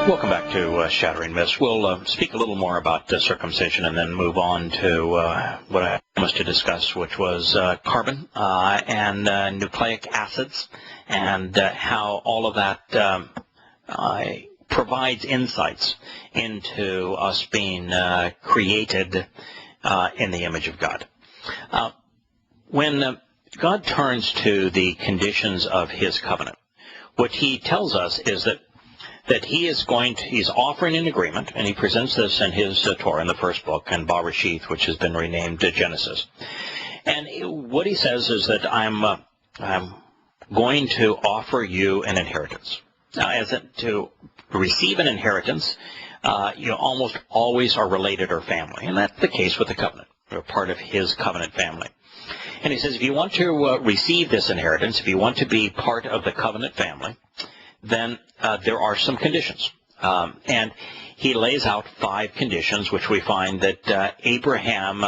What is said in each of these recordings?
Welcome back to Shattering Myths. We'll speak a little more about circumcision and then move on to what I promised to discuss, which was carbon and nucleic acids, and how all of that provides insights into us being created in the image of God. When God turns to the conditions of his covenant, what he tells us is that he's offering an agreement, and he presents this in his Torah in the first book, and Bereshith, which has been renamed Genesis. And what he says is that I'm going to offer you an inheritance. Now, to receive an inheritance, you almost always are related or family, and that's the case with the covenant. You're part of his covenant family. And he says, if you want to receive this inheritance, if you want to be part of the covenant family, then there are some conditions. And he lays out 5 conditions, which we find that Abraham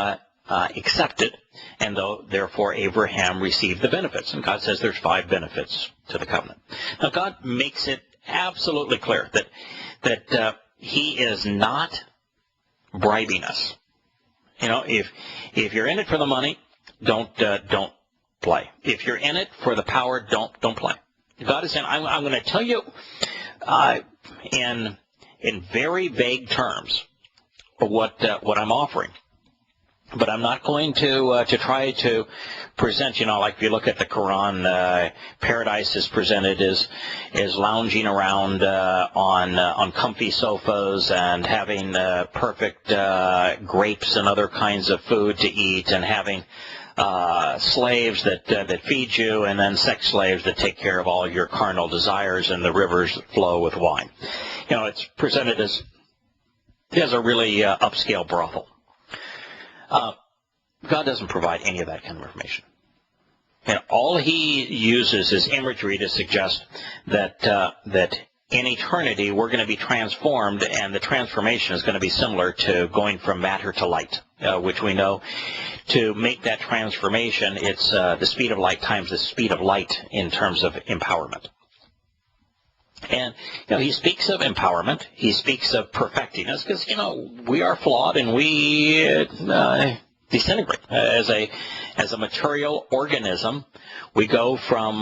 accepted, and therefore Abraham received the benefits. And God says there's 5 benefits to the covenant. Now, God makes it absolutely clear that he is not bribing us. You know, if you're in it for the money, don't play. If you're in it for the power, don't play. God is saying, I'm going to tell you in very vague terms what I'm offering, but I'm not going to try to present, like if you look at the Quran, paradise is presented as lounging around on comfy sofas and having perfect grapes and other kinds of food to eat, and having slaves that feed you, and then sex slaves that take care of all your carnal desires, and the rivers flow with wine. It's presented as a really upscale brothel. God doesn't provide any of that kind of information. All he uses is imagery to suggest that in eternity we're going to be transformed, and the transformation is going to be similar to going from matter to light, which we know to make that transformation, it's the speed of light times the speed of light in terms of empowerment. And he speaks of empowerment. He speaks of perfecting us because we are flawed and we disintegrate as a material organism. We go from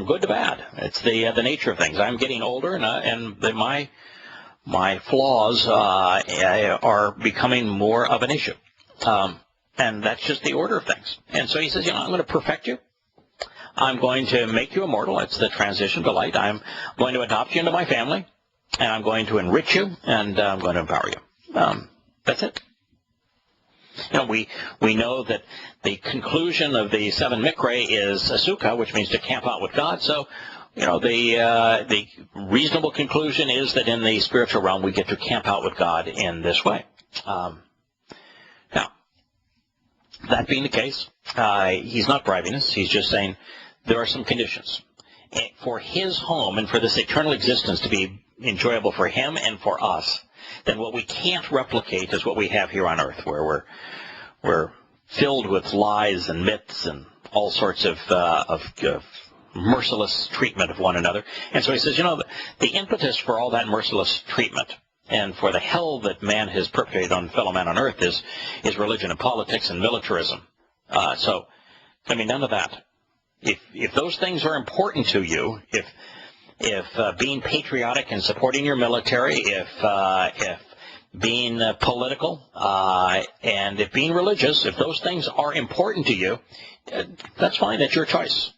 good to bad. It's the nature of things. I'm getting older, and my flaws are becoming more of an issue, and that's just the order of things. And so he says, I'm going to perfect you. I'm going to make you immortal. It's the transition to light. I'm going to adopt you into my family, and I'm going to enrich you, and I'm going to empower you. That's it. We know that the conclusion of the 7 Mikre is Asuka, which means to camp out with God. So, the reasonable conclusion is that in the spiritual realm we get to camp out with God in this way. Now, that being the case, he's not bribing us. He's just saying there are some conditions for his home and for this eternal existence to be enjoyable for him and for us. Then what we can't replicate is what we have here on earth, where we're filled with lies and myths and all sorts of merciless treatment of one another. And so he says, the impetus for all that merciless treatment and for the hell that man has perpetrated on fellow man on earth is religion and politics and militarism. None of that. If those things are important to you, if being patriotic and supporting your military, if being political, and if being religious, if those things are important to you, that's fine. That's your choice.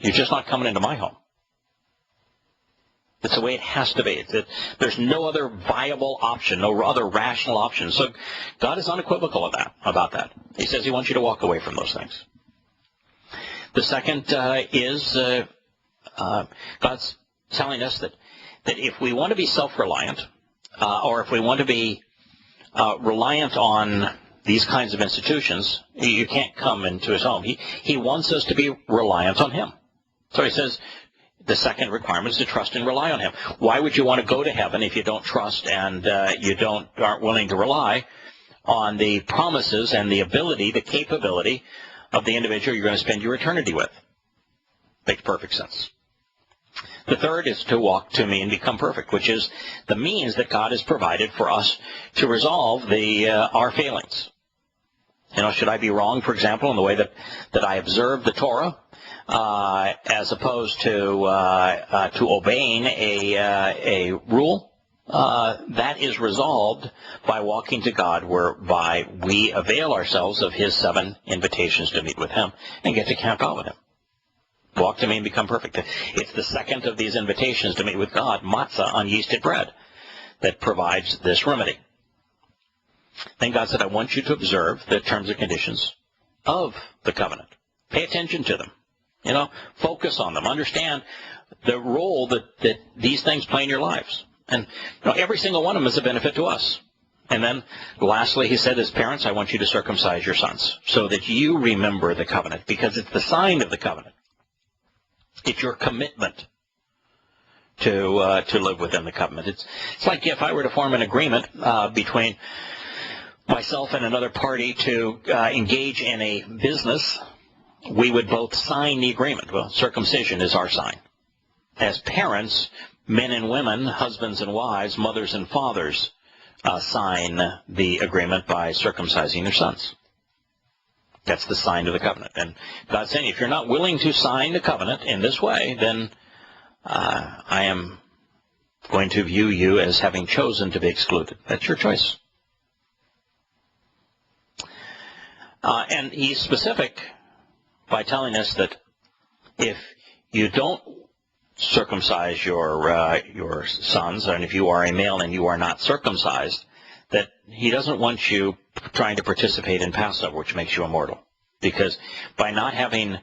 You're just not coming into my home. That's the way it has to be. There's no other viable option, no other rational option. So God is unequivocal about that. He says he wants you to walk away from those things. The second is God's telling us that if we want to be self-reliant, or if we want to be reliant on these kinds of institutions, you can't come into his home. He wants us to be reliant on him. So he says the second requirement is to trust and rely on him. Why would you want to go to heaven if you don't trust and you aren't willing to rely on the promises and the ability, the capability of the individual you're going to spend your eternity with? Makes perfect sense. The third is to walk to me and become perfect, which is the means that God has provided for us to resolve our failings. Should I be wrong, for example, in the way that I observe the Torah, as opposed to obeying a rule? That is resolved by walking to God, whereby we avail ourselves of his 7 invitations to meet with him and get to camp out with him. Walk to me and become perfect. It's the second of these invitations to meet with God, matzah, unyeasted bread, that provides this remedy. Then God said, I want you to observe the terms and conditions of the covenant. Pay attention to them. Focus on them. Understand the role that these things play in your lives. And every single one of them is a benefit to us. And then lastly, he said, as parents, I want you to circumcise your sons so that you remember the covenant, because it's the sign of the covenant. It's your commitment to live within the covenant. It's like if I were to form an agreement between myself and another party to engage in a business, we would both sign the agreement. Well, circumcision is our sign. As parents, men and women, husbands and wives, mothers and fathers, sign the agreement by circumcising their sons. That's the sign of the covenant. And God's saying, if you're not willing to sign the covenant in this way, then I am going to view you as having chosen to be excluded. That's your choice. And he's specific by telling us that if you don't circumcise your sons, and if you are a male and you are not circumcised, that he doesn't want you trying to participate in Passover, which makes you immortal. Because by not having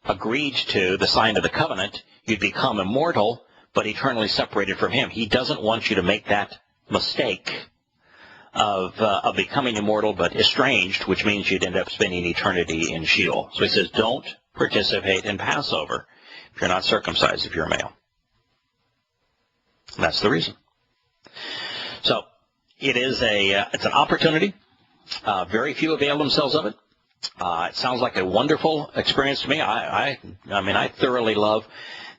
agreed to the sign of the covenant, you'd become immortal, but eternally separated from him. He doesn't want you to make that mistake of becoming immortal but estranged, which means you'd end up spending eternity in Sheol. So he says, don't participate in Passover if you're not circumcised, if you're a male. And that's the reason. So it's an opportunity. Very few avail themselves of it. It sounds like a wonderful experience to me. I thoroughly love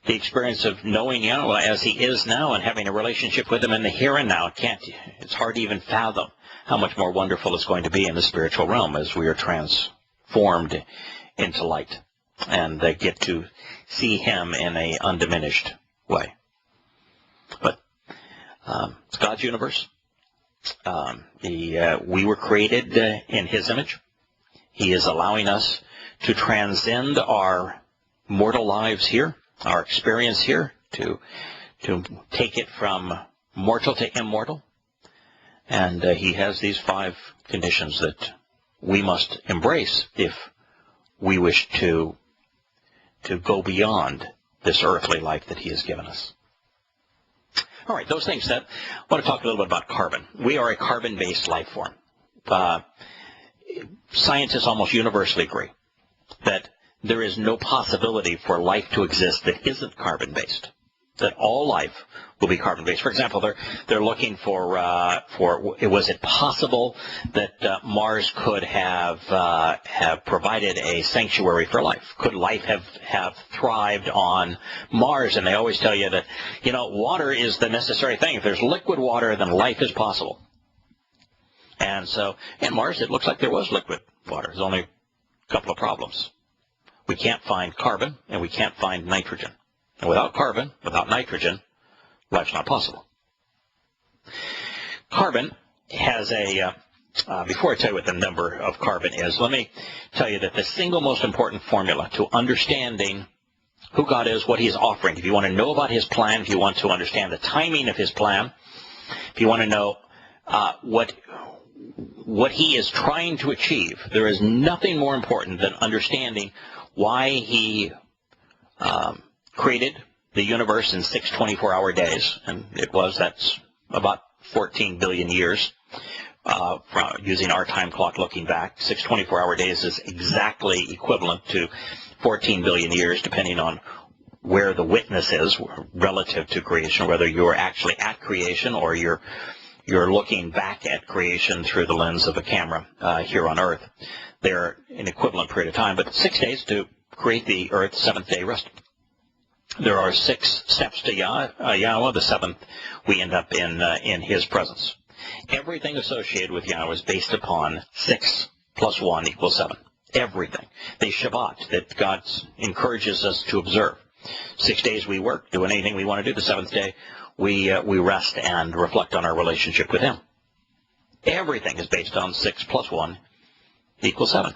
the experience of knowing Yahowah as he is now and having a relationship with him in the here and now. It's hard to even fathom how much more wonderful it's going to be in the spiritual realm as we are transformed into light and get to see him in an undiminished way. But it's God's universe. We were created in his image. He is allowing us to transcend our mortal lives here, our experience here, to take it from mortal to immortal. And he has these 5 conditions that we must embrace if we wish to go beyond this earthly life that he has given us. All right, those things said, I want to talk a little bit about carbon. We are a carbon-based life form. Scientists almost universally agree that there is no possibility for life to exist that isn't carbon-based, that all life will be carbon-based. For example, they're looking for was it possible that Mars could have provided a sanctuary for life? Could life have thrived on Mars? And they always tell you that, water is the necessary thing. If there's liquid water, then life is possible. And so, in Mars, it looks like there was liquid water. There's only a couple of problems. We can't find carbon, and we can't find nitrogen. And without carbon, without nitrogen, life's not possible. Carbon has before I tell you what the number of carbon is, let me tell you that the single most important formula to understanding who God is, what he is offering, if you want to know about his plan, if you want to understand the timing of his plan, if you want to know what he is trying to achieve, there is nothing more important than understanding why he created the universe in 6 24-hour days, and that's about 14 billion years using our time clock looking back. 6 24-hour days is exactly equivalent to 14 billion years, depending on where the witness is relative to creation, whether you're actually at creation or you're looking back at creation through the lens of a camera here on Earth. They're an equivalent period of time, but 6 days to create the Earth, 7th day rested. There are 6 steps to Yahowah. The 7th, we end up in his presence. Everything associated with Yahowah is based upon 6 plus 1 equals 7. Everything. The Shabbat that God encourages us to observe. 6 days we work, doing anything we want to do. The 7th day we rest and reflect on our relationship with him. Everything is based on 6 plus 1 equals 7.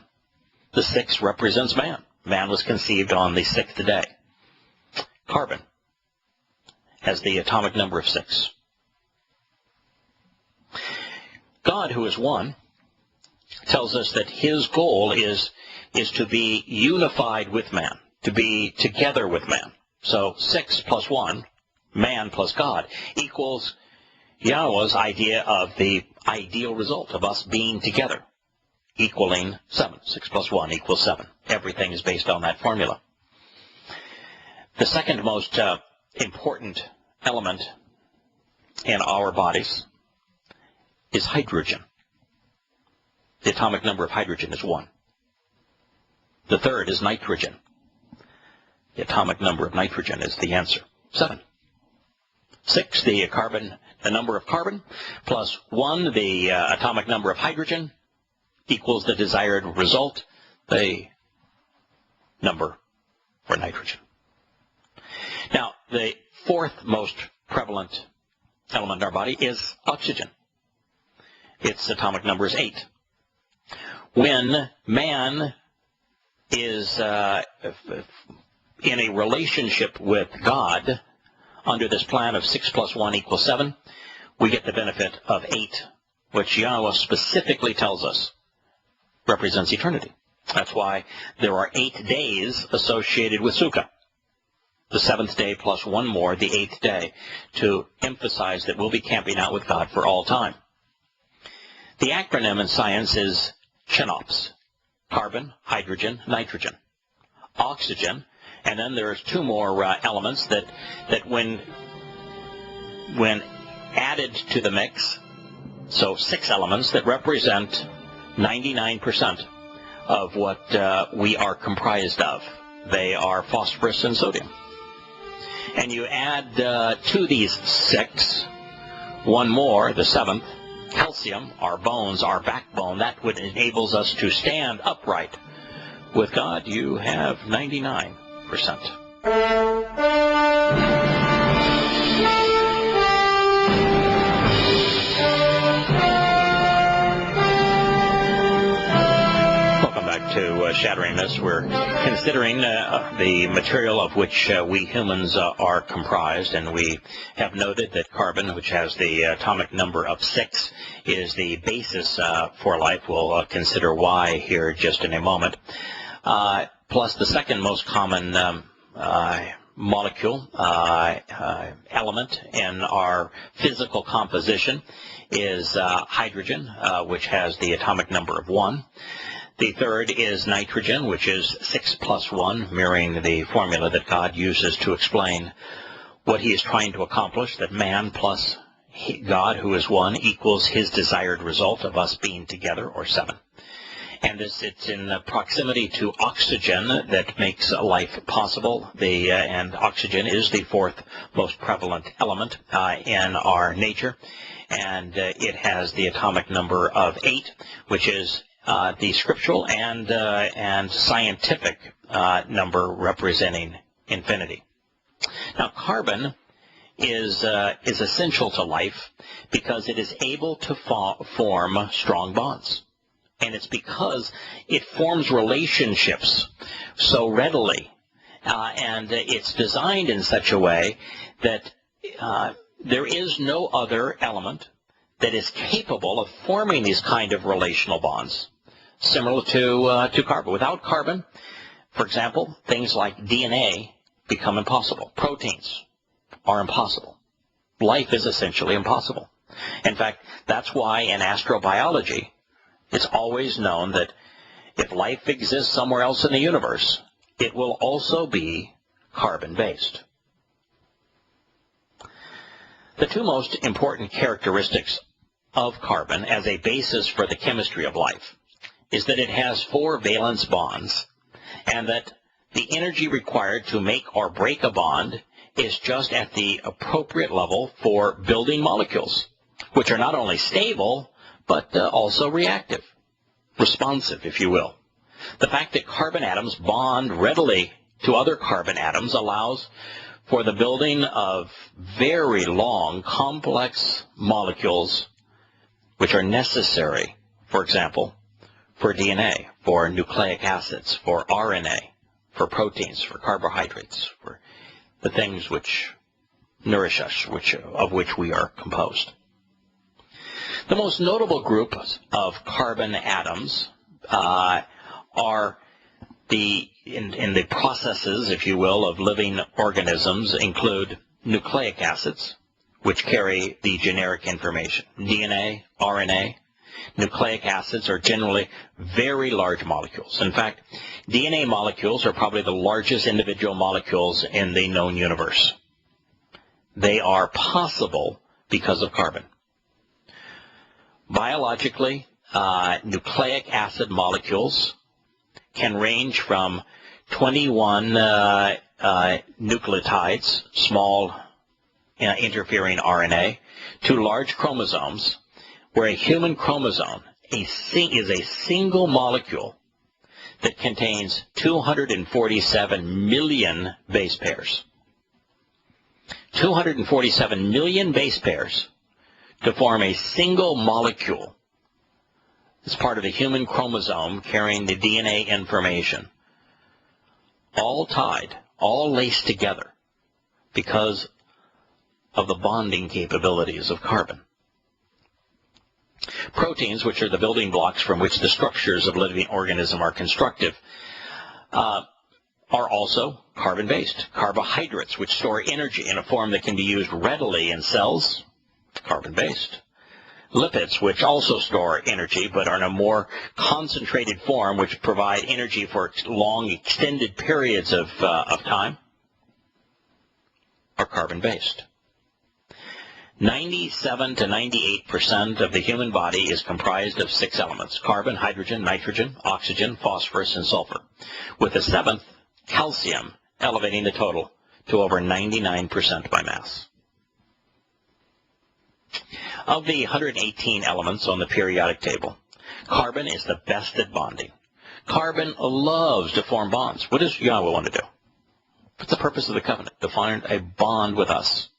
The 6 represents man. Man was conceived on the 6th day. Carbon has the atomic number of 6. God, who is one, tells us that his goal is to be unified with man, to be together with man. So 6 plus 1, man plus God, equals Yahowah's idea of the ideal result of us being together, equaling 7. 6 plus 1 equals 7. Everything is based on that formula. The second most important element in our bodies is hydrogen. The atomic number of hydrogen is 1. The third is nitrogen. The atomic number of nitrogen is the answer, 7. 6, the number of carbon, plus 1, the atomic number of hydrogen, equals the desired result, the number for nitrogen. Now, the 4th most prevalent element in our body is oxygen. Its atomic number is 8. When man is in a relationship with God under this plan of 6 plus 1 equals 7, we get the benefit of 8, which Yahowah specifically tells us represents eternity. That's why there are 8 days associated with Sukkah. The 7th day plus 1 more, the 8th day, to emphasize that we'll be camping out with God for all time. The acronym in science is CHNOPS: carbon, hydrogen, nitrogen, oxygen, and then there's 2 more elements that when added to the mix, so 6 elements that represent 99% of what we are comprised of. They are phosphorus and sodium. And you add to these 6, 1 more, the 7th, calcium, our bones, our backbone, that what enables us to stand upright. With God, you have 99%. Welcome back to Shattering Myths. We're considering the material of which we humans are comprised, and we have noted that carbon, which has the atomic number of 6, is the basis for life. We'll consider why here just in a moment. Plus, the second most common molecule, element in our physical composition is hydrogen, which has the atomic number of 1. The third is nitrogen, which is 6 plus 1, mirroring the formula that God uses to explain what he is trying to accomplish, that man plus God, who is 1, equals his desired result of us being together, or 7. And it's in proximity to oxygen that makes life possible. And oxygen is the 4th most prevalent element in our nature. And it has the atomic number of 8, which is the scriptural and scientific number representing infinity. Now, carbon is essential to life because it is able to form strong bonds. And it's because it forms relationships so readily, and it's designed in such a way that there is no other element that is capable of forming these kind of relational bonds, similar to carbon. Without carbon, for example, things like DNA become impossible. Proteins are impossible. Life is essentially impossible. In fact, that's why in astrobiology, it's always known that if life exists somewhere else in the universe, it will also be carbon-based. The 2 most important characteristics of carbon as a basis for the chemistry of life is that it has 4 valence bonds, and that the energy required to make or break a bond is just at the appropriate level for building molecules, which are not only stable, but also reactive, responsive, if you will. The fact that carbon atoms bond readily to other carbon atoms allows for the building of very long, complex molecules which are necessary, for example, for DNA, for nucleic acids, for RNA, for proteins, for carbohydrates, for the things which nourish us, of which we are composed. The most notable group of carbon atoms are in the processes, if you will, of living organisms include nucleic acids, which carry the generic information, DNA, RNA. Nucleic acids are generally very large molecules. In fact, DNA molecules are probably the largest individual molecules in the known universe. They are possible because of carbon. Biologically, nucleic acid molecules can range from 21 nucleotides, small interfering RNA, to large chromosomes, where a human chromosome is a single molecule that contains 247 million base pairs. 247 million base pairs to form a single molecule as part of the human chromosome carrying the DNA information, all tied, all laced together because of the bonding capabilities of carbon. Proteins, which are the building blocks from which the structures of living organism are constructed, are also carbon-based. Carbohydrates, which store energy in a form that can be used readily in cells, carbon-based. Lipids, which also store energy but are in a more concentrated form, which provide energy for long, extended periods of time, are carbon-based. 97 to 98% of the human body is comprised of 6 elements: carbon, hydrogen, nitrogen, oxygen, phosphorus, and sulfur, with the 7th, calcium, elevating the total to over 99% by mass. Of the 118 elements on the periodic table, carbon is the best at bonding. Carbon loves to form bonds. What does Yahowah want to do? What's the purpose of the covenant? To find a bond with us.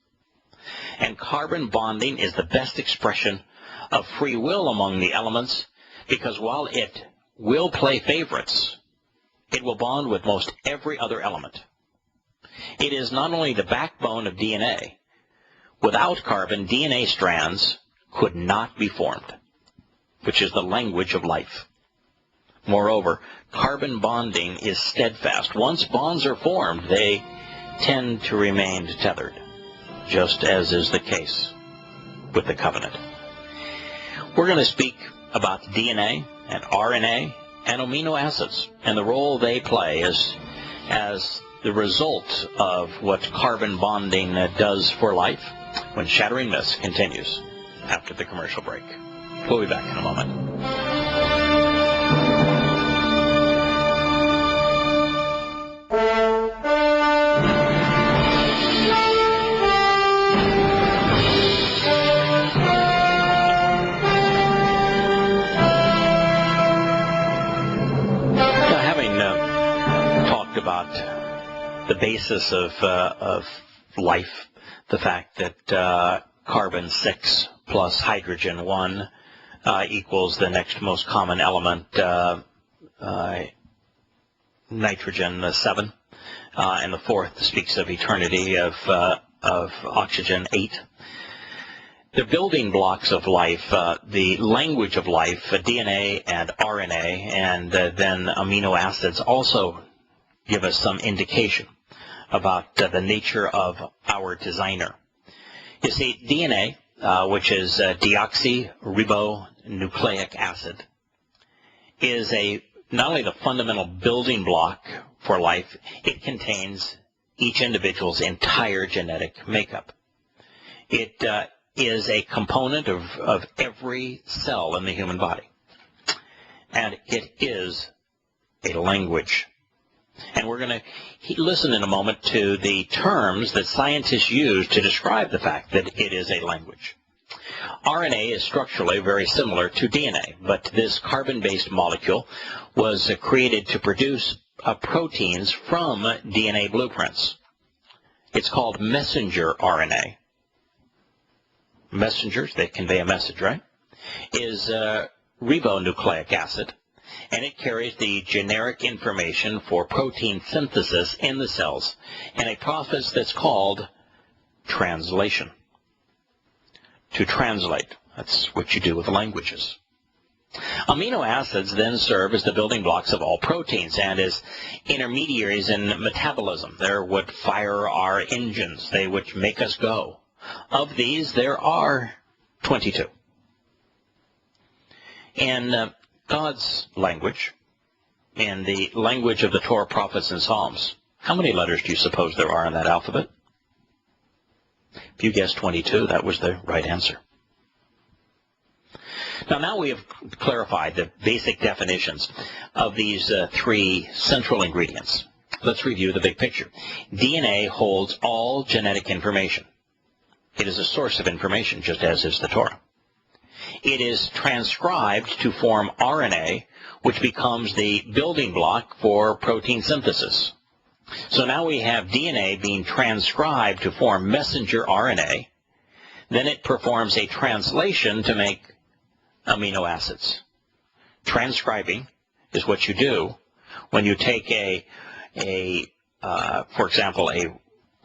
And carbon bonding is the best expression of free will among the elements, because while it will play favorites, it will bond with most every other element. It is not only the backbone of DNA. Without carbon, DNA strands could not be formed, which is the language of life. Moreover, carbon bonding is steadfast. Once bonds are formed, they tend to remain tethered, just as is the case with the covenant. We're going to speak about DNA and RNA and amino acids and the role they play as the result of what carbon bonding does for life, when Shattering Myths continues after the commercial break. We'll be back in a moment. About the basis of life, the fact that carbon 6 plus hydrogen 1 equals the next most common element, nitrogen 7, and the fourth speaks of eternity of oxygen 8. The building blocks of life, the language of life, DNA and RNA, and then amino acids also give us some indication about the nature of our designer. You see, DNA, which is deoxyribonucleic acid, is not only the fundamental building block for life, it contains each individual's entire genetic makeup. It is a component of every cell in the human body. And it is a language And we're going to listen in a moment to the terms that scientists use to describe the fact that it is a language. RNA is structurally very similar to DNA, but this carbon-based molecule was created to produce proteins from DNA blueprints. It's called messenger RNA. Messengers, they convey a message, right? Is ribonucleic acid, and it carries the generic information for protein synthesis in the cells in a process that's called translation. To translate, that's what you do with languages. Amino acids then serve as the building blocks of all proteins and as intermediaries in metabolism. They're what fire our engines. They which make us go. Of these, there are 22. In God's language, in the language of the Torah, prophets, and Psalms, how many letters do you suppose there are in that alphabet? If you guessed 22, that was the right answer. Now we have clarified the basic definitions of these three central ingredients. Let's review the big picture. DNA holds all genetic information. It is a source of information, just as is the Torah. It is transcribed to form RNA, which becomes the building block for protein synthesis. So now we have DNA being transcribed to form messenger RNA. Then it performs a translation to make amino acids. Transcribing is what you do when you take for example, a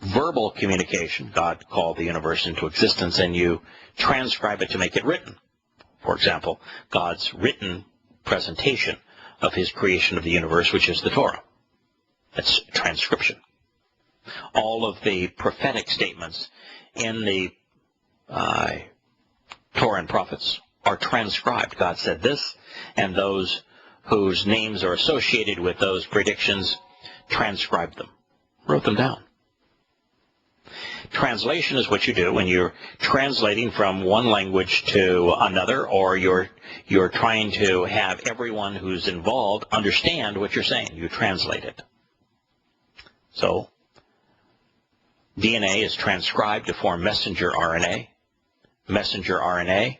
verbal communication. God called the universe into existence, and you transcribe it to make it written. For example, God's written presentation of his creation of the universe, which is the Torah. That's transcription. All of the prophetic statements in the Torah and prophets are transcribed. God said this, and those whose names are associated with those predictions transcribed them, wrote them down. Translation is what you do when you're translating from one language to another, or you're trying to have everyone who's involved understand what you're saying. You translate it. So DNA is transcribed to form messenger RNA. Messenger RNA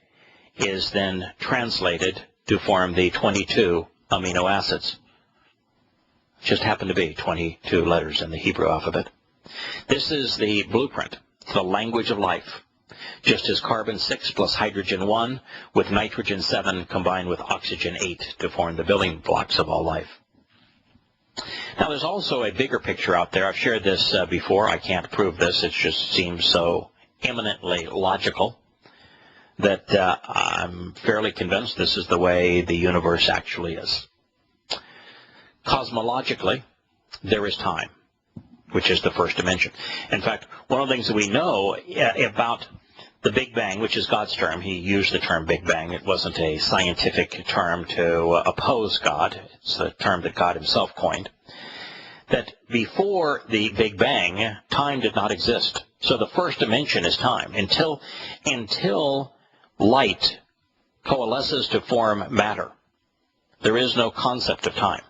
is then translated to form the 22 amino acids. Just happen to be 22 letters in the Hebrew alphabet. This is the blueprint, the language of life, just as carbon 6 plus hydrogen 1 with nitrogen 7 combined with oxygen 8 to form the building blocks of all life. Now, there's also a bigger picture out there. I've shared this before. I can't prove this. It just seems so eminently logical that I'm fairly convinced this is the way the universe actually is. Cosmologically, there is time, which is the first dimension. In fact, one of the things that we know about the Big Bang, which is God's term, he used the term Big Bang. It wasn't a scientific term to oppose God. It's a term that God himself coined. That before the Big Bang, time did not exist. So the first dimension is time. Until light coalesces to form matter, there is no concept of time.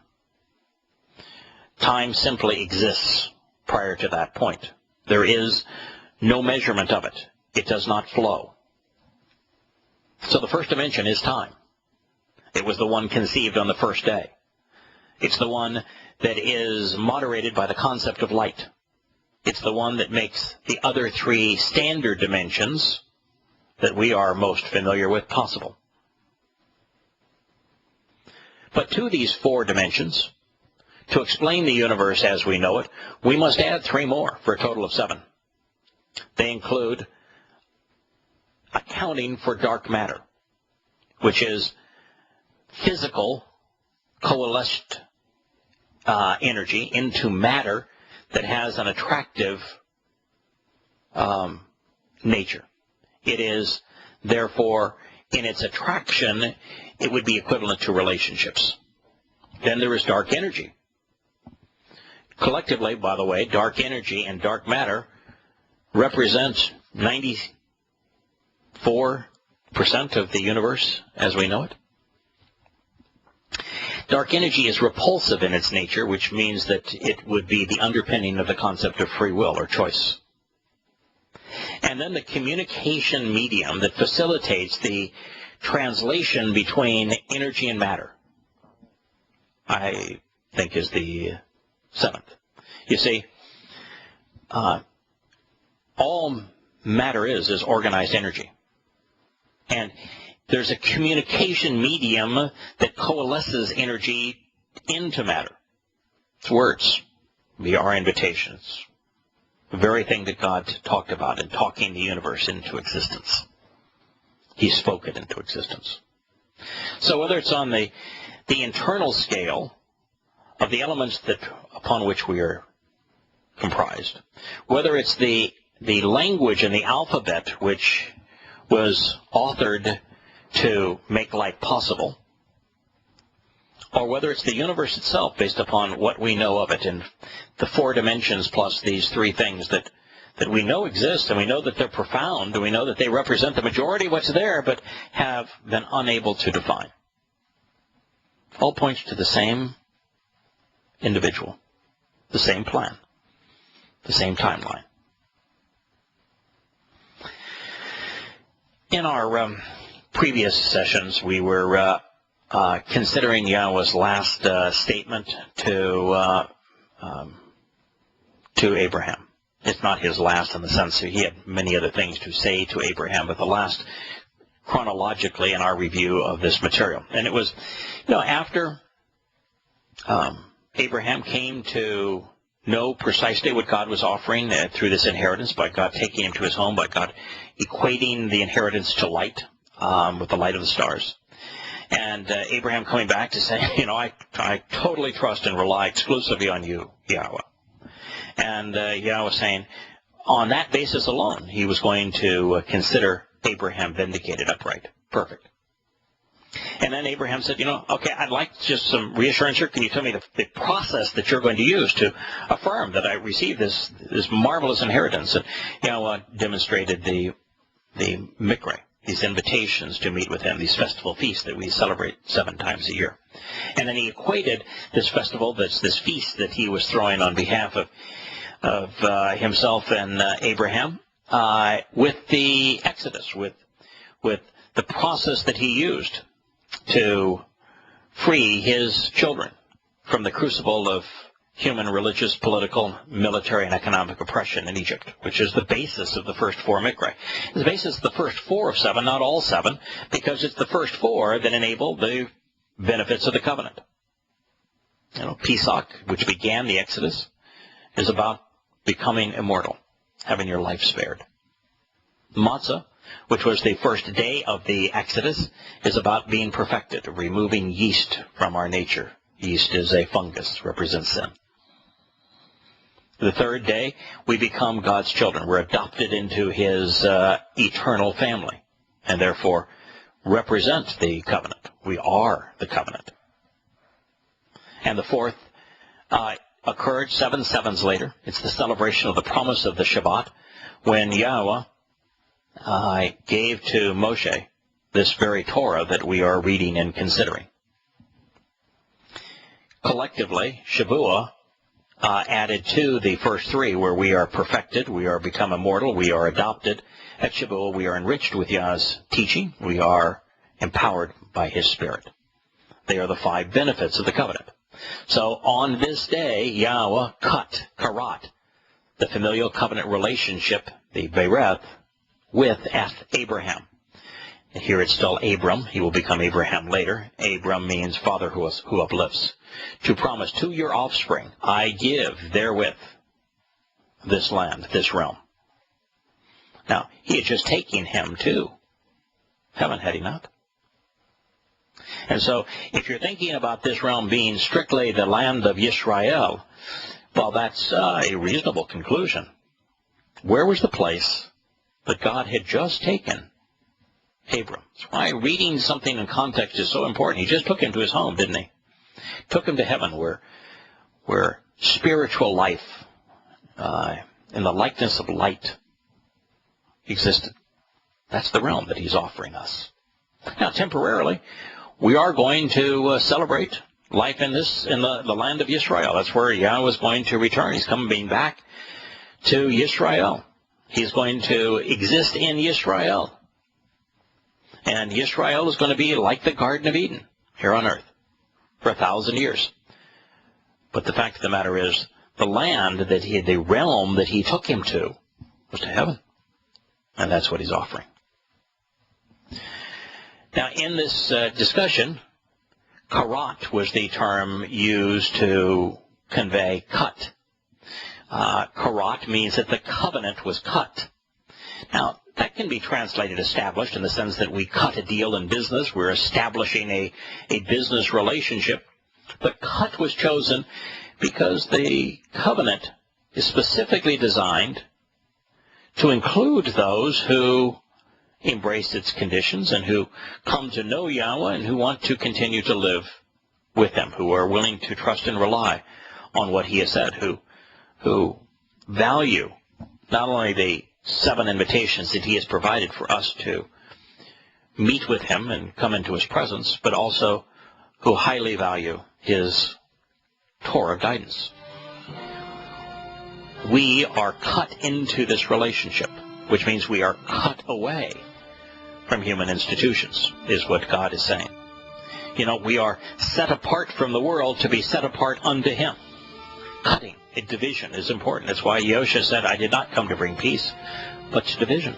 Time simply exists prior to that point. There is no measurement of it. It does not flow. So the first dimension is time. It was the one conceived on the first day. It's the one that is moderated by the concept of light. It's the one that makes the other three standard dimensions that we are most familiar with possible. But to these four dimensions, to explain the universe as we know it, we must add three more for a total of 7. They include accounting for dark matter, which is physical coalesced energy into matter that has an attractive nature. It is, therefore, in its attraction, it would be equivalent to relationships. Then there is dark energy. Collectively, by the way, dark energy and dark matter represent 94% of the universe as we know it. Dark energy is repulsive in its nature, which means that it would be the underpinning of the concept of free will or choice. And then the communication medium that facilitates the translation between energy and matter, I think, is the seventh. You see, all matter is organized energy. And there's a communication medium that coalesces energy into matter. It's words. We are invitations. The very thing that God talked about in talking the universe into existence. He spoke it into existence. So whether it's on the internal scale of the elements that upon which we are comprised, whether it's the language and the alphabet which was authored to make life possible, or whether it's the universe itself based upon what we know of it in the four dimensions plus these three things that we know exist, and we know that they're profound, and we know that they represent the majority of what's there, but have been unable to define. All points to the same individual, the same plan, the same timeline. In our previous sessions, we were considering Yahowah's last statement to Abraham. It's not his last in the sense that he had many other things to say to Abraham, but the last chronologically in our review of this material. And it was, after Abraham came to know precisely what God was offering through this inheritance, by God taking him to his home, by God equating the inheritance to light with the light of the stars. And Abraham coming back to say, I totally trust and rely exclusively on you, Yahowah. And Yahowah saying, on that basis alone, he was going to consider Abraham vindicated, upright, perfect. And then Abraham said, okay, I'd like just some reassurance here. Can you tell me the process that you're going to use to affirm that I received this marvelous inheritance? And Yahowah demonstrated the mikre, these invitations to meet with him, these festival feasts that we celebrate 7 times a year. And then he equated this festival, this feast that he was throwing on behalf of himself and Abraham, with the Exodus, with the process that he used to free his children from the crucible of human, religious, political, military, and economic oppression in Egypt, which is the basis of the first 4 mikre. It's the basis of the first 4 of 7, not all 7, because it's the first 4 that enable the benefits of the covenant. Pesach, which began the Exodus, is about becoming immortal, having your life spared. Matzah, which was the first day of the Exodus, is about being perfected, removing yeast from our nature. Yeast is a fungus, represents sin. The 3rd day, we become God's children. We're adopted into his eternal family, and therefore represent the covenant. We are the covenant. And the 4th occurred 7 sevens later. It's the celebration of the promise of the Shabbat, when Yahowah gave to Moshe this very Torah that we are reading and considering. Collectively, Shavuah added to the first 3, where we are perfected, we are become immortal, we are adopted. At Shavuah, we are enriched with Yah's teaching, we are empowered by his Spirit. They are the 5 benefits of the covenant. So on this day, Yahowah cut, karat, the familial covenant relationship, the bereth, with Abraham. And here it's still Abram. He will become Abraham later. Abram means father who uplifts. To promise to your offspring, I give therewith this land, this realm. Now, he had just taken him to heaven, had he not? And so, if you're thinking about this realm being strictly the land of Yisrael, well, that's a reasonable conclusion. Where was the place that God had just taken Abram? That's why reading something in context is so important. He just took him to his home, didn't he? Took him to heaven, where spiritual life in the likeness of light existed. That's the realm that he's offering us. Now, temporarily, we are going to celebrate life in the land of Yisrael. That's where Yahweh is going to return. He's coming back to Yisrael. He's going to exist in Yisrael. And Yisrael is going to be like the Garden of Eden here on earth for 1,000 years. But the fact of the matter is, the land that the realm that he took him to was to heaven. And that's what he's offering. Now, in this discussion, karat was the term used to convey cut. Karat means that the covenant was cut. Now, that can be translated established in the sense that we cut a deal in business. We're establishing a business relationship. But cut was chosen because the covenant is specifically designed to include those who embrace its conditions and who come to know Yahweh and who want to continue to live with him, who are willing to trust and rely on what he has said, who value not only the 7 invitations that he has provided for us to meet with him and come into his presence, but also who highly value his Torah guidance. We are cut into this relationship, which means we are cut away from human institutions, is what God is saying. You know, we are set apart from the world to be set apart unto him. Cutting a division is important. That's why Yosha said, I did not come to bring peace, but to division.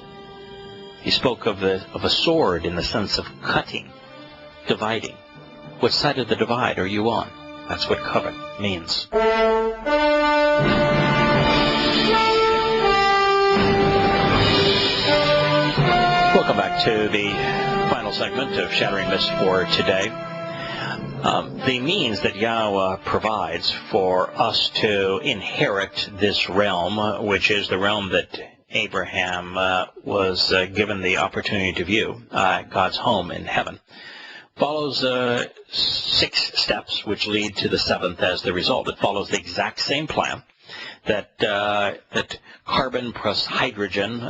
He spoke of a sword in the sense of cutting, dividing. What side of the divide are you on? That's what covenant means. Welcome back to the final segment of Shattering Myths for today. The means that Yahweh provides for us to inherit this realm, which is the realm that Abraham was given the opportunity to view, God's home in heaven, follows 6 steps which lead to the 7th as the result. It follows the exact same plan that carbon plus hydrogen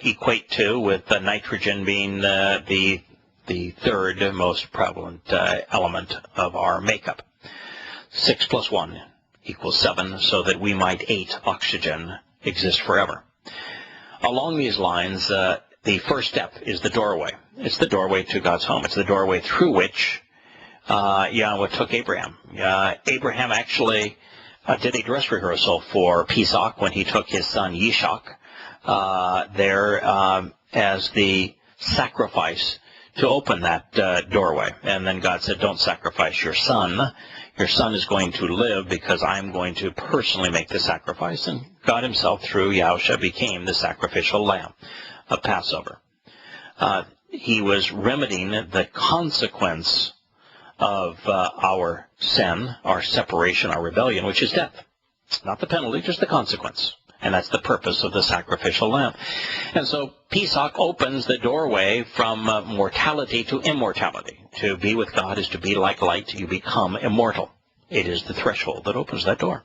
equate to, with nitrogen being the 3rd most prevalent element of our makeup. 6 plus 1 equals 7, so that we might 8 oxygen exist forever. Along these lines, the first step is the doorway. It's the doorway to God's home. It's the doorway through which Yahweh took Abraham. Abraham actually did a dress rehearsal for Pesach when he took his son Yishak there as the sacrifice to open that doorway. And then God said, don't sacrifice your son. Your son is going to live because I'm going to personally make the sacrifice. And God himself, through Yahusha, became the sacrificial lamb of Passover. He was remedying the consequence of our sin, our separation, our rebellion, which is death. Not the penalty, just the consequence. And that's the purpose of the sacrificial lamb. And so Pesach opens the doorway from mortality to immortality. To be with God is to be like light. You become immortal. It is the threshold that opens that door.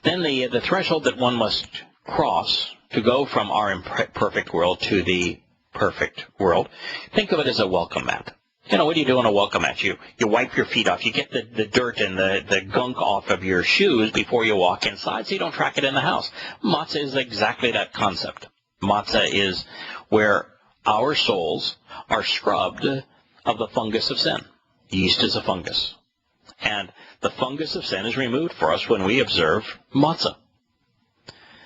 Then the threshold that one must cross to go from our imperfect world to the perfect world, think of it as a welcome mat. You know, what do you do on a welcome mat? You wipe your feet off. You get the dirt and the gunk off of your shoes before you walk inside so you don't track it in the house. Matzah is exactly that concept. Matzah is where our souls are scrubbed of the fungus of sin. Yeast is a fungus. And the fungus of sin is removed for us when we observe matzah.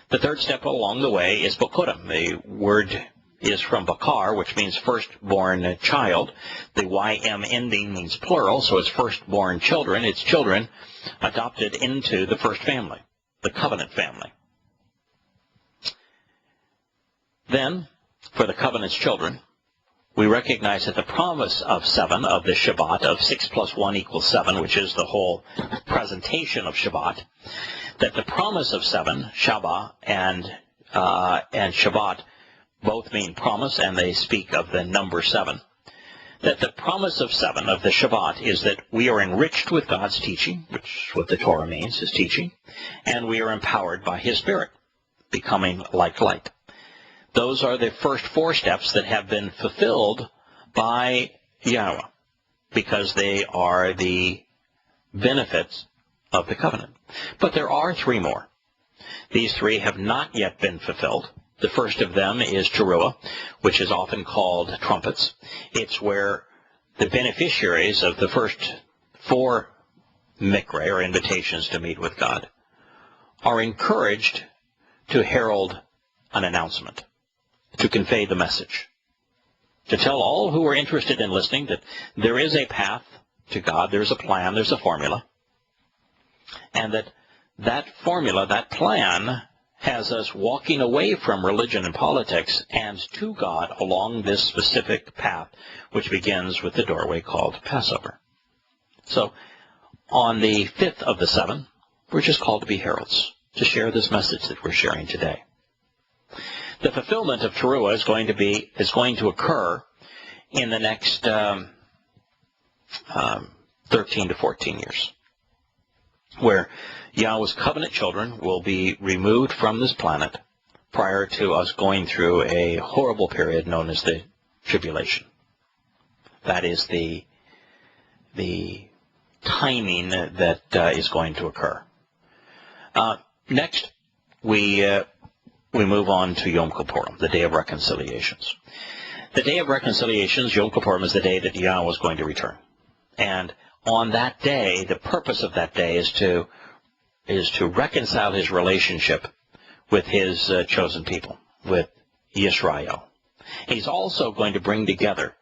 The third step along the way is bokurim. The word is from bakar, which means firstborn child. The ym ending means plural, so it's firstborn children. It's children adopted into the first family, the covenant family. Then, for the covenant's children, we recognize that the promise of 7, of the Shabbat, of 6 plus 1 equals 7, which is the whole presentation of Shabbat, that the promise of 7, Shabbat and Shabbat, both mean promise, and they speak of the number 7. That the promise of 7, of the Shabbat, is that we are enriched with God's teaching, which is what the Torah means, is teaching, and we are empowered by His Spirit, becoming like light. Those are the first 4 steps that have been fulfilled by Yahweh, because they are the benefits of the covenant. But there are 3 more. These 3 have not yet been fulfilled. The first of them is Teruah, which is often called trumpets. It's where the beneficiaries of the first 4 mikre, or invitations to meet with God, are encouraged to herald an announcement, to convey the message, to tell all who are interested in listening that there is a path to God, there's a plan, there's a formula, and that formula, that plan, has us walking away from religion and politics and to God along this specific path, which begins with the doorway called Passover. So, on the 5th of the 7, we're just called to be heralds, to share this message that we're sharing today. The fulfillment of Teruah is going to occur in the next 13 to 14 years, where Yahweh's covenant children will be removed from this planet prior to us going through a horrible period known as the tribulation. That is the timing that is going to occur. Next, we move on to Yom Kippurim, the Day of Reconciliations. The Day of Reconciliations, Yom Kippurim, is the day that Yahweh is going to return. And on that day, the purpose of that day is to reconcile his relationship with his chosen people, with Yisrael. He's also going to bring together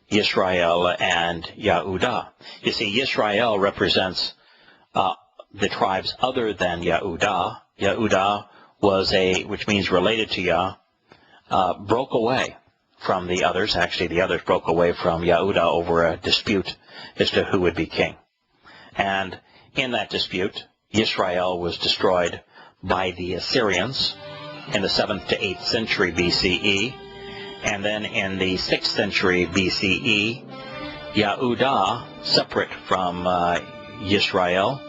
Yisrael and Yehudah. You see, Yisrael represents the tribes other than Yehudah. Yehudah which means related to Yah, broke away from the others. Actually, the others broke away from Yehudah over a dispute as to who would be king. And in that dispute, Yisrael was destroyed by the Assyrians in the 7th to 8th century BCE. And then in the 6th century BCE, Yehudah, separate from Yisrael,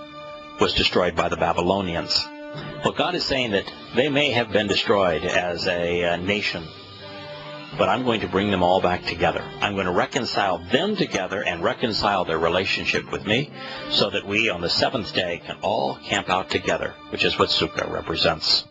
was destroyed by the Babylonians. Well, God is saying that they may have been destroyed as a nation, but I'm going to bring them all back together. I'm going to reconcile them together and reconcile their relationship with me so that we on the 7th day can all camp out together, which is what Sukkah represents.